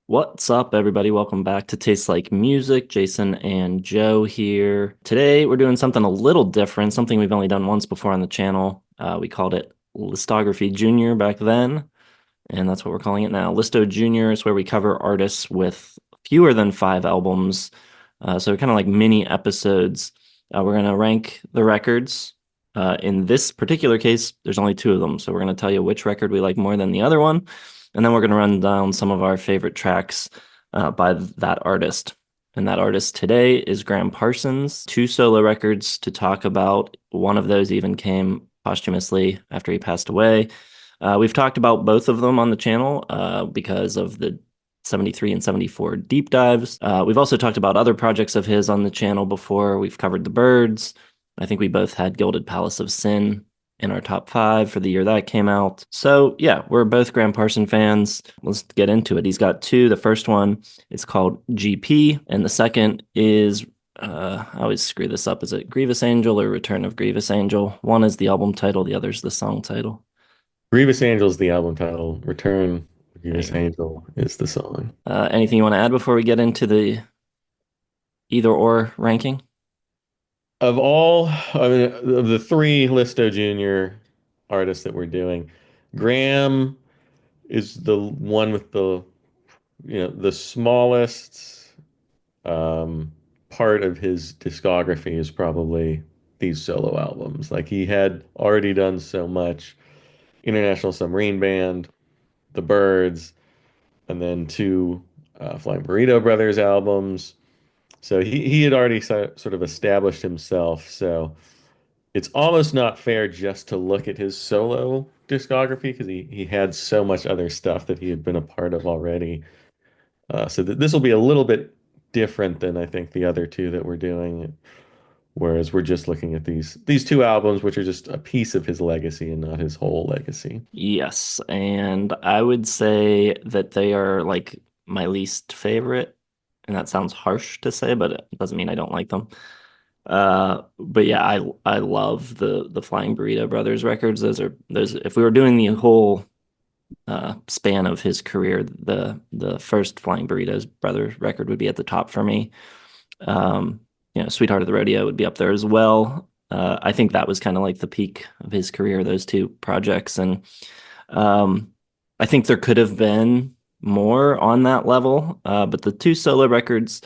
What's up, everybody? Welcome back to Taste Like Music. Jason and Joe here. Today, we're doing something a little different, something we've only done once before on the channel. We called it Listography Junior back then, and that's what we're calling it now. Listo Junior is where we cover artists with fewer than five albums. So kind of like mini episodes. We're going to rank the records. In this particular case, there's only two of them. So we're going to tell you which record we like more than the other one. And then we're going to run down some of our favorite tracks by that artist. And that artist today is Gram Parsons. Two solo records to talk about. One of those even came posthumously after he passed away. We've talked about both of them on the channel because of the 73 and 74 deep dives. We've also talked about other projects of his on the channel before. We've covered the Byrds. I think we both had Gilded Palace of Sin in our top five for the year that came out. So yeah, we're both Gram Parson fans. Let's get into it. He's got two. The first one is called GP, and the second is I always screw this up. Is it Grievous Angel or Return of Grievous Angel? One is the album title, the other's the song title. Grievous Angel is the album title. Return of There Grievous you Angel is the song. go. Anything you want to add before we get into the either or ranking? Of the three Listo Jr. artists that we're doing, Graham is the one with the smallest um, part of his discography is probably these solo albums. Like he had already done so much International Submarine Band, the Byrds, and then two Flying Burrito Brothers albums. So he had already sort of established himself. So it's almost not fair just to look at his solo discography because he had so much other stuff that he had been a part of already. So this will be a little bit different than I think the other two that we're doing. Whereas we're just looking at these two albums, which are just a piece of his legacy and not his whole legacy. Yes, and I would say that they are like my least favorite, and that sounds harsh to say, but it doesn't mean I don't like them. But yeah, I love the Flying Burrito Brothers records. Those if we were doing the whole span of his career, the first Flying Burritos Brothers record would be at the top for me. Sweetheart of the Rodeo would be up there as well. I think that was kind of like the peak of his career, those two projects. And um, I think there could have been more on that level. But the two solo records,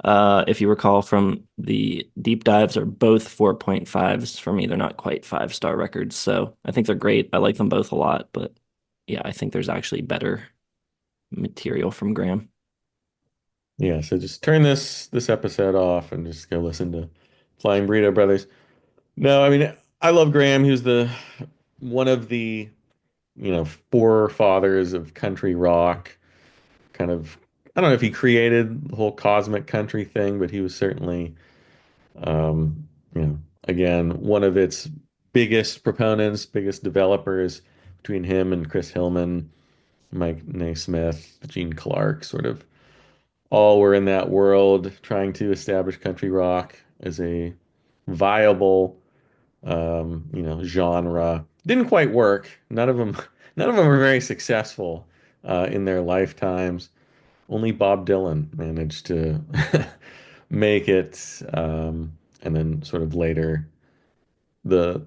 if you recall from the deep dives, are both 4.5s for me. They're not quite five-star records. So I think they're great. I like them both a lot. But yeah, I think there's actually better material from Graham. Yeah, so just turn this episode off and just go listen to Flying Burrito Brothers. No, I mean I love Graham. He was the one of the forefathers of country rock. Kind of, I don't know if he created the whole cosmic country thing, but he was certainly, again, one of its biggest proponents, biggest developers between him and Chris Hillman, Mike Naismith, Gene Clark, sort of all were in that world trying to establish country rock as a viable genre. Didn't quite work. None of them were very successful in their lifetimes. Only Bob Dylan managed to make it, and then sort of later the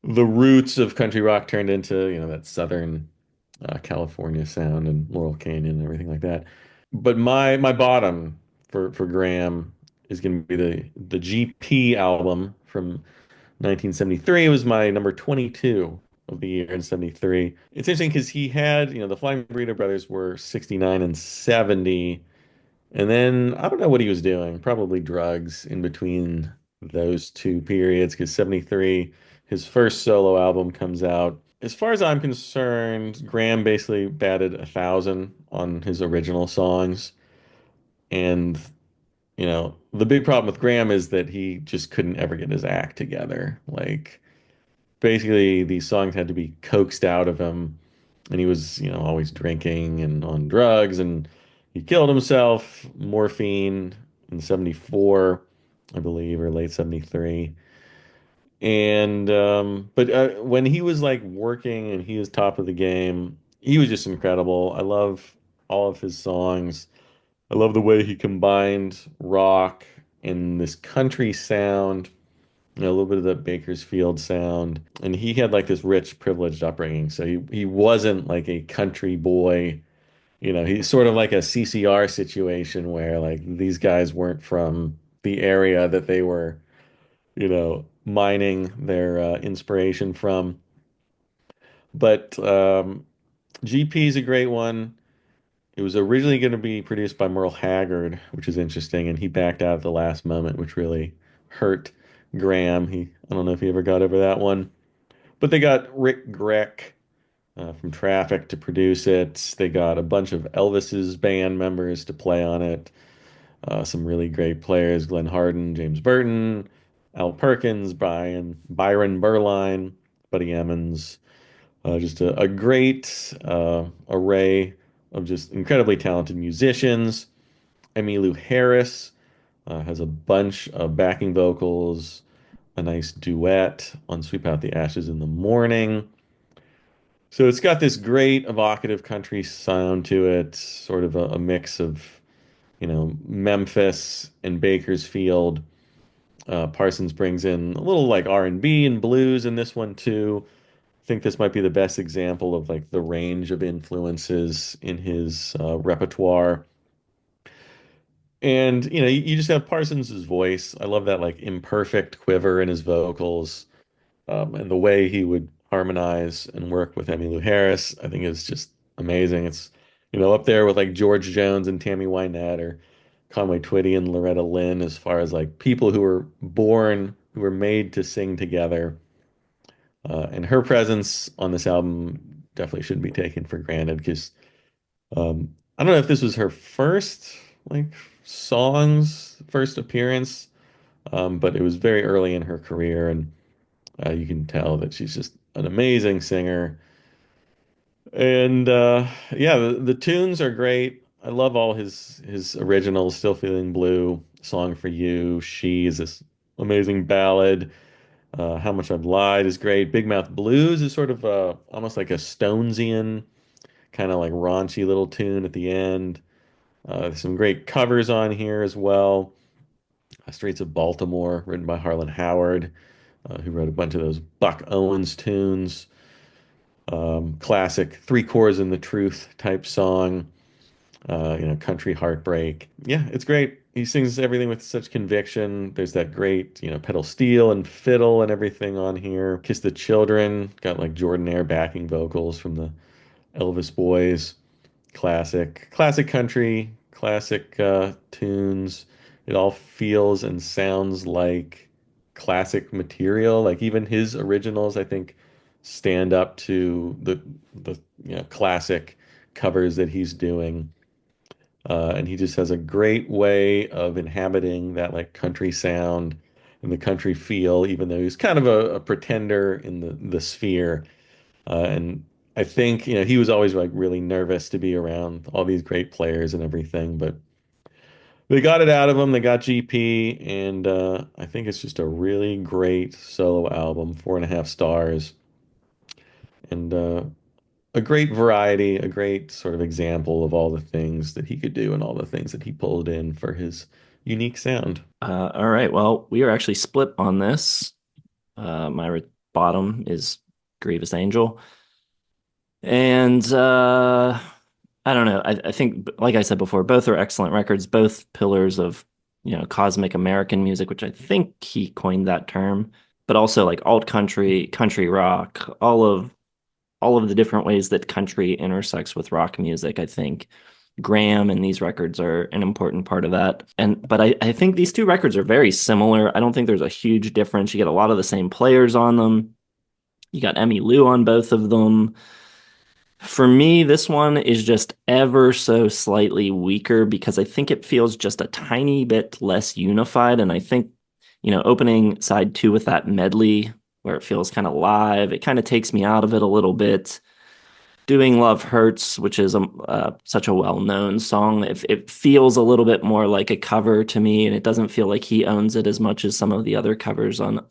the roots of country rock turned into that Southern California sound and Laurel Canyon and everything like that. But my bottom for Graham is going to be the GP album from 1973. It was my number 22 of the year in 73. It's interesting because he had, the Flying Burrito Brothers were 69 and 70. And then I don't know what he was doing, probably drugs in between those two periods because 73, his first solo album comes out. As far as I'm concerned, Graham basically batted 1,000 on his original songs. And, the big problem with Graham is that he just couldn't ever get his act together. Like, basically these songs had to be coaxed out of him, and he was always drinking and on drugs, and he killed himself, morphine, in 74, I believe, or late 73. And but when he was like working and he was top of the game, he was just incredible. I love all of his songs. I love the way he combined rock and this country sound, a little bit of that Bakersfield sound. And he had like this rich, privileged upbringing. So he wasn't like a country boy. He's sort of like a CCR situation where like these guys weren't from the area that they were, mining their inspiration from. But GP is a great one. It was originally going to be produced by Merle Haggard, which is interesting, and he backed out at the last moment, which really hurt Graham. I don't know if he ever got over that one. But they got Rick Greck from Traffic to produce it. They got a bunch of Elvis's band members to play on it. Some really great players: Glenn Hardin, James Burton, Al Perkins, Byron Berline, Buddy Emmons. Just a great array of just incredibly talented musicians. Emmylou Harris has a bunch of backing vocals, a nice duet on Sweep Out the Ashes in the Morning. So it's got this great evocative country sound to it, sort of a mix of, Memphis and Bakersfield. Parsons brings in a little like R&B and blues in this one too. I think this might be the best example of like the range of influences in his repertoire. And you just have Parsons's voice. I love that like imperfect quiver in his vocals, and the way he would harmonize and work with Emmylou Harris. I think is just amazing. It's up there with like George Jones and Tammy Wynette or Conway Twitty and Loretta Lynn as far as like people who were made to sing together. And her presence on this album definitely shouldn't be taken for granted because I don't know if this was her first like first appearance, but it was very early in her career, and you can tell that she's just an amazing singer. And yeah, the tunes are great. I love all his originals. Still Feeling Blue, Song for You, She is this amazing ballad. How Much I've Lied is great. Big Mouth Blues is sort of almost like a Stonesian kind of like raunchy little tune at the end. There's some great covers on here as well. Streets of Baltimore, written by Harlan Howard, who wrote a bunch of those Buck Owens tunes. Classic Three Chords and the Truth type song. Country Heartbreak. Yeah, it's great. He sings everything with such conviction. There's that great, pedal steel and fiddle and everything on here. Kiss the Children, got like Jordan backing vocals from the Elvis Boys. Classic country, classic tunes. It all feels and sounds like classic material. Like even his originals, I think, stand up to the classic covers that he's doing. And he just has a great way of inhabiting that like country sound and the country feel, even though he's kind of a pretender in the sphere. And I think, he was always like really nervous to be around all these great players and everything, but they got it out of him. They got GP, and I think it's just a really great solo album, 4.5 stars, and a great variety, a great sort of example of all the things that he could do and all the things that he pulled in for his unique sound. All right. Well, we are actually split on this. My bottom is Grievous Angel. And I don't know. I think, like I said before, both are excellent records, both pillars of, cosmic American music, which I think he coined that term, but also like alt country, country rock, all of the different ways that country intersects with rock music. I think Graham and these records are an important part of that. But I think these two records are very similar. I don't think there's a huge difference. You get a lot of the same players on them. You got Emmylou on both of them. For me, this one is just ever so slightly weaker because I think it feels just a tiny bit less unified. And I think, opening side two with that medley where it feels kind of live, it kind of takes me out of it a little bit. Doing Love Hurts, which is such a well-known song, it feels a little bit more like a cover to me, and it doesn't feel like he owns it as much as some of the other covers on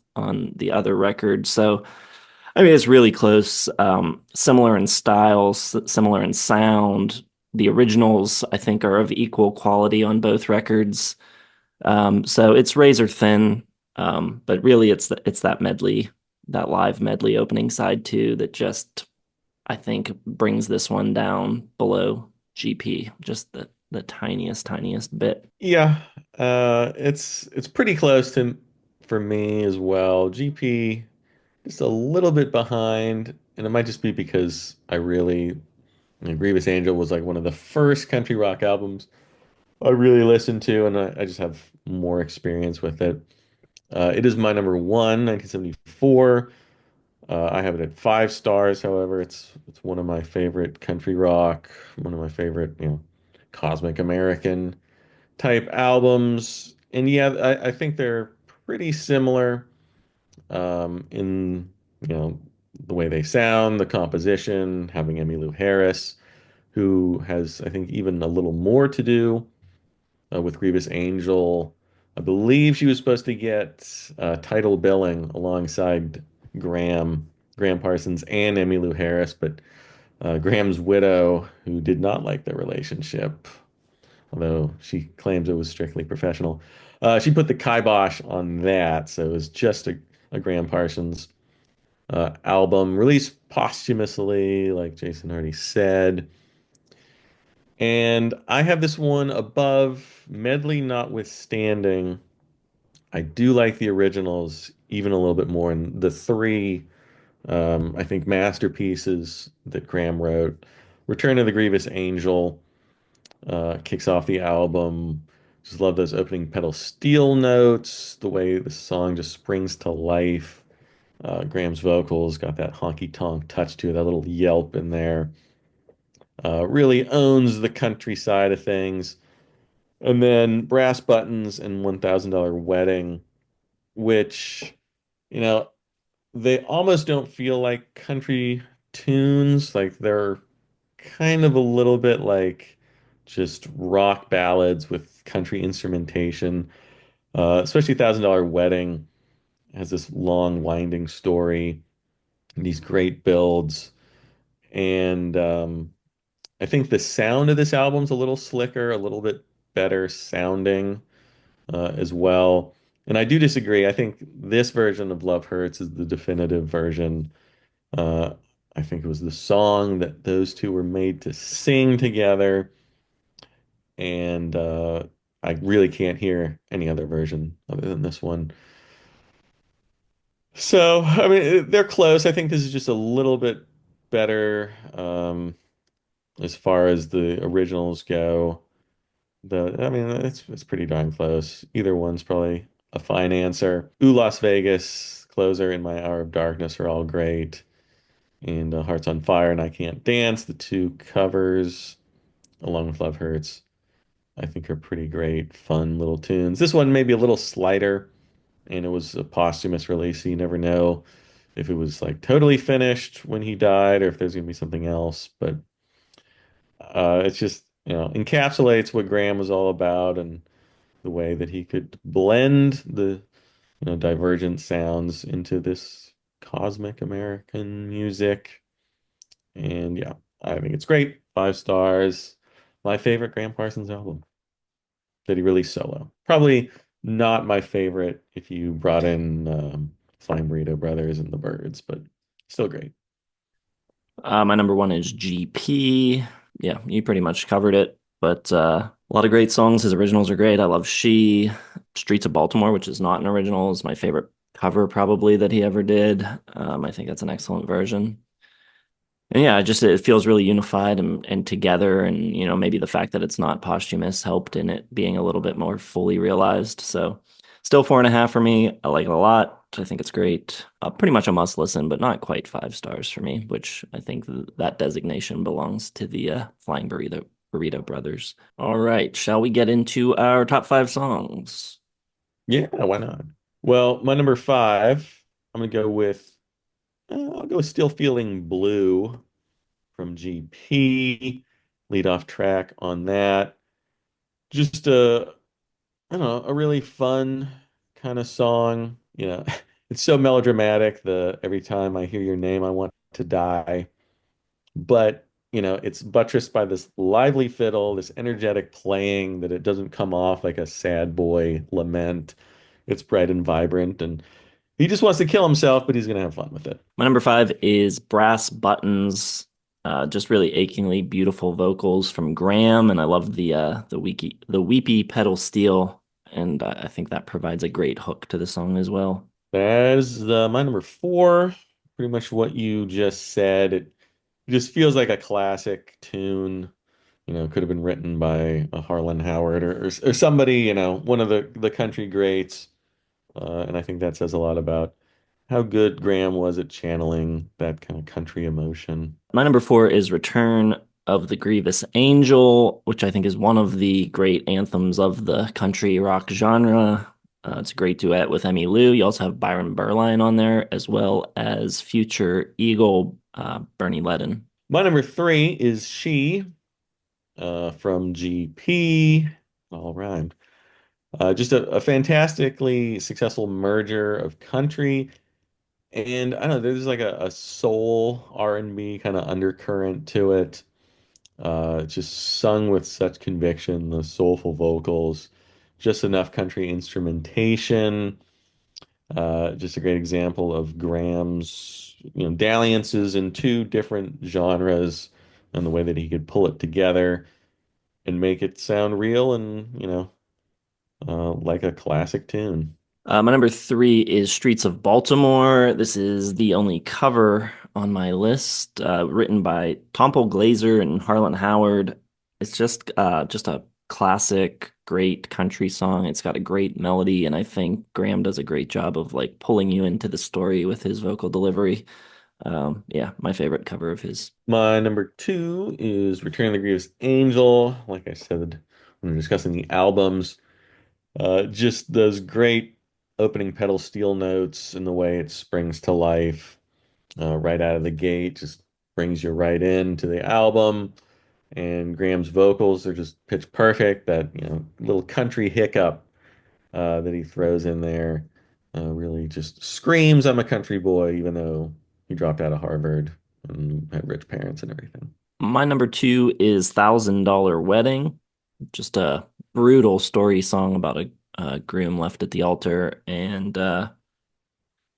the other records. So I mean, it's really close, similar in style, similar in sound, The originals, I think, are of equal quality on both records. So it's razor thin, but really it's that medley, that live medley opening side too, that just I think brings this one down below GP, just the tiniest bit. Yeah, it's pretty close to for me as well. GP just a little bit behind, and it might just be because Grievous Angel was like one of the first country rock albums I really listened to, and I just have more experience with it. It is my number one, 1974. I have it at 5 stars. However, it's one of my favorite country rock, one of my favorite, cosmic American type albums. And yeah, I think they're pretty similar in the way they sound, the composition, having Emmylou Harris, who has I think even a little more to do with Grievous Angel. I believe she was supposed to get title billing alongside Gram Parsons and Emmylou Harris, but Graham's widow, who did not like their relationship, although she claims it was strictly professional, she put the kibosh on that. So it was just a Gram Parsons album released posthumously, like Jason already said. And I have this one above, medley notwithstanding. I do like the originals even a little bit more. And the three, I think, masterpieces that Graham wrote. Return of the Grievous Angel kicks off the album. Just love those opening pedal steel notes, the way the song just springs to life. Graham's vocals got that honky tonk touch to it, that little yelp in there. Really owns the country side of things. And then Brass Buttons and $1,000 Wedding, which, you know, they almost don't feel like country tunes. Like they're kind of a little bit like just rock ballads with country instrumentation. Especially $1,000 Wedding has this long, winding story, these great builds. And I think the sound of this album's a little slicker, a little bit better sounding as well. And I do disagree. I think this version of Love Hurts is the definitive version. Uh, I think it was the song that those two were made to sing together. And I really can't hear any other version other than this one. So, I mean, they're close. I think this is just a little bit better as far as the originals go. I mean, it's pretty darn close. Either one's probably a fine answer. Ooh, Las Vegas, Closer, and My Hour of Darkness are all great. And Hearts on Fire and I Can't Dance, the two covers, along with Love Hurts, I think are pretty great, fun little tunes. This one may be a little slighter, and it was a posthumous release, so you never know if it was like totally finished when he died or if there's gonna be something else. But it's just, encapsulates what Graham was all about and the way that he could blend the, divergent sounds into this cosmic American music. And yeah, I think it's great. 5 stars. My favorite Graham Parsons album that he released solo. Probably not my favorite if you brought in Flying Burrito Brothers and the Byrds, but still great. My number one is GP. Yeah, you pretty much covered it. But a lot of great songs. His originals are great. I love She, Streets of Baltimore, which is not an original, is my favorite cover probably that he ever did. I think that's an excellent version. And yeah, just it feels really unified and together. And, maybe the fact that it's not posthumous helped in it being a little bit more fully realized. So still 4.5 for me. I like it a lot. I think it's great. Pretty much a must listen, but not quite 5 stars for me, which I think that designation belongs to the Flying Burrito Brothers. All right, shall we get into our top 5 songs? Yeah, why not? Well, my number five, I'm gonna go with I'll go with Still Feeling Blue from GP. Lead off track on that. Just I don't know, a really fun kind of song. It's so melodramatic. The every time I hear your name, I want to die. But it's buttressed by this lively fiddle, this energetic playing that it doesn't come off like a sad boy lament. It's bright and vibrant, and he just wants to kill himself, but he's gonna have fun with it. My number five is Brass Buttons. Just really achingly beautiful vocals from Graham, and I love the weepy pedal steel, and I think that provides a great hook to the song as well. That is my number four. Pretty much what you just said. It just feels like a classic tune. Could have been written by a Harlan Howard or somebody, one of the country greats. And I think that says a lot about how good Graham was at channeling that kind of country emotion. My number four is Return of the Grievous Angel, which I think is one of the great anthems of the country rock genre. It's a great duet with Emmylou. You also have Byron Berline on there, as well as future Eagle Bernie Ledden. My number three is She from GP. All rhymed. Just a fantastically successful merger of country and I don't know, there's like a soul R&B kind of undercurrent to it. Just sung with such conviction, the soulful vocals, just enough country instrumentation. Just a great example of Graham's, dalliances in two different genres and the way that he could pull it together and make it sound real and, like a classic tune. My number three is Streets of Baltimore. This is the only cover on my list, written by Tomple Glazer and Harlan Howard. It's just a classic, great country song. It's got a great melody, and I think Graham does a great job of like pulling you into the story with his vocal delivery. Yeah, my favorite cover of his. My number two is Return of the Grievous Angel. Like I said when we were discussing the albums, just those great opening pedal steel notes and the way it springs to life right out of the gate just brings you right into the album. And Graham's vocals are just pitch perfect. That little country hiccup that he throws in there really just screams, "I'm a country boy," even though he dropped out of Harvard and had rich parents and everything. My number two is $1,000 Wedding, just a brutal story song about a groom left at the altar, and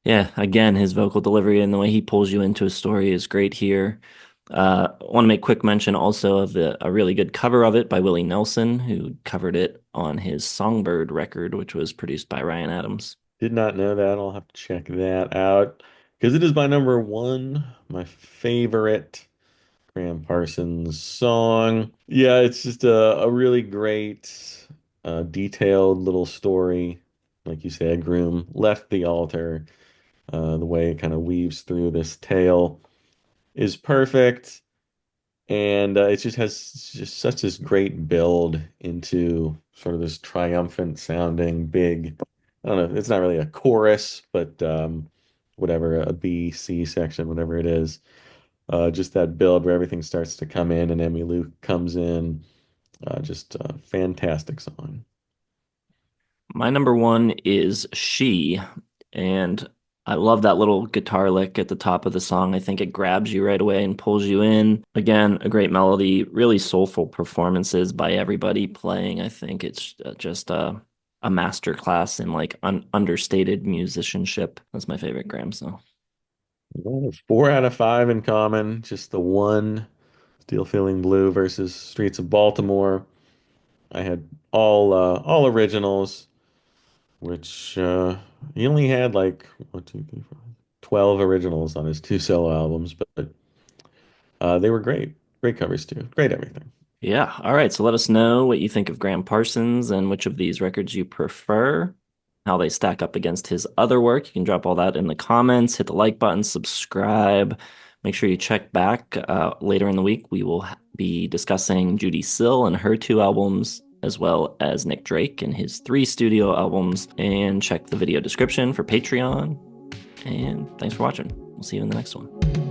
yeah, again, his vocal delivery and the way he pulls you into a story is great here. I want to make quick mention also of a really good cover of it by Willie Nelson, who covered it on his Songbird record, which was produced by Ryan Adams. Did not know that. I'll have to check that out because it is my number one, my favorite Gram Parsons song. Yeah, it's just a really great, detailed little story. Like you said, groom left the altar. The way it kind of weaves through this tale is perfect. And it just has just such this great build into sort of this triumphant sounding big, I don't know, it's not really a chorus, but whatever, a B, C section, whatever it is. Just that build where everything starts to come in and Emmylou comes in. Just a fantastic song. My number one is She, and I love that little guitar lick at the top of the song. I think it grabs you right away and pulls you in. Again, a great melody, really soulful performances by everybody playing. I think it's just a master class in like understated musicianship. That's my favorite Graham song. Well, 4 out of 5 in common. Just the one Steel Feeling Blue versus Streets of Baltimore. I had all originals, which he only had like 12 originals on his two solo albums, but they were great. Great covers too. Great everything. Yeah. All right. So let us know what you think of Graham Parsons and which of these records you prefer, how they stack up against his other work. You can drop all that in the comments, hit the like button, subscribe. Make sure you check back later in the week. We will be discussing Judy Sill and her two albums, as well as Nick Drake and his 3 studio albums. And check the video description for Patreon. And thanks for watching. We'll see you in the next one.